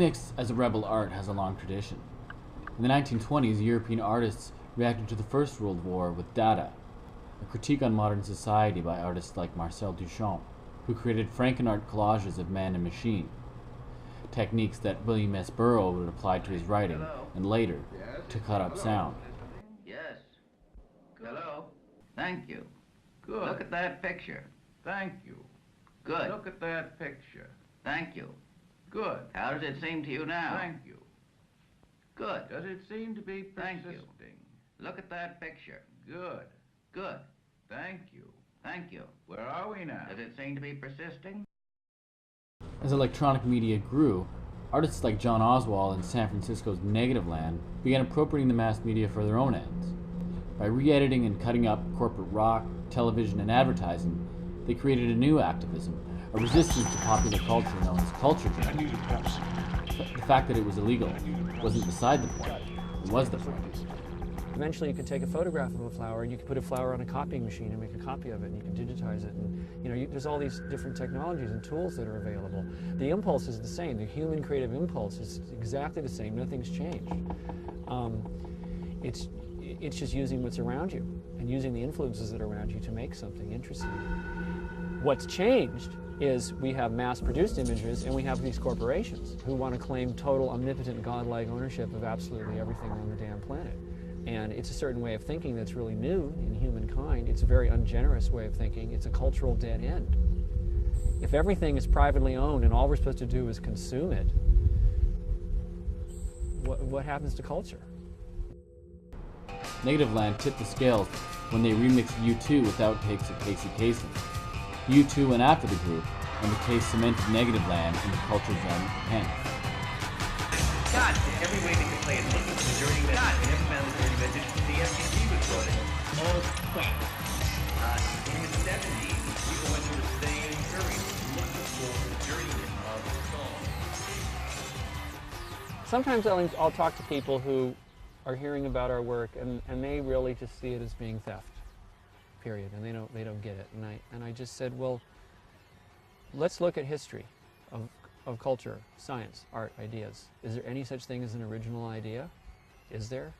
Remix as a rebel art has a long tradition. In the 1920s, European artists reacted to the First World War with Dada, a critique on modern society by artists like Marcel Duchamp, who created Frankenart collages of man and machine, techniques that William S. Burroughs would apply to his writing and later to cut up sound. Yes. Hello. Thank you. Good. Look at that picture. Thank you. Good. Look at that picture. Thank you. Good. How does it seem to you now? Thank you. Good. Does it seem to be persisting? Thank you. Look at that picture. Good. Good. Thank you. Thank you. Where are we now? Does it seem to be persisting? As electronic media grew, artists like John Oswald in San Francisco's Negativland began appropriating the mass media for their own ends. By re-editing and cutting up corporate rock, television, and advertising, they created a new activism, a resistance to popular culture known as culture journalism. The fact that it was illegal wasn't beside the point, it was the point. Eventually you could take a photograph of a flower and you could put a flower on a copying machine and make a copy of it, and you can digitize it, and there's all these different technologies and tools that are available. The impulse is the same. The human creative impulse is exactly the same. Nothing's changed. It's just using what's around you and using the influences that are around you to make something interesting. What's changed is we have mass-produced images and we have these corporations who want to claim total, omnipotent, godlike ownership of absolutely everything on the damn planet. And it's a certain way of thinking that's really new in humankind. It's a very ungenerous way of thinking. It's a cultural dead end. If everything is privately owned and all we're supposed to do is consume it, what happens to culture? Negativland tipped the scales when they remixed U2 with outtakes of Casey Kasem. U2 went after the group, and the case cemented Negativland in the culture zone hence. God, every way they could play it, looking for the dirty message. God, they never found the dirty message the FCC was quoting. Oh, crap. In the 70s, people went through the same experience looking for the dirtiness of the song. Sometimes I'll talk to people who are hearing about our work and they really just see it as being theft, period, and they don't get it. And I just said, well, let's look at history of culture, science, art, ideas. Is there any such thing as an original idea? Is there?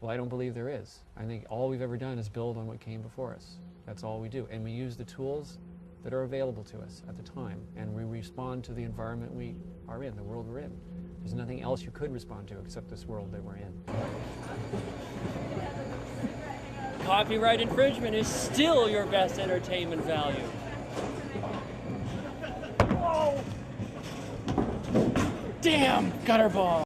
Well, I don't believe there is. I think all we've ever done is build on what came before us. That's all we do. And we use the tools that are available to us at the time, and we respond to the environment we are in, the world we're in. There's nothing else you could respond to except this world that we're in. Copyright infringement is still your best entertainment value. Whoa! Damn, gutterball!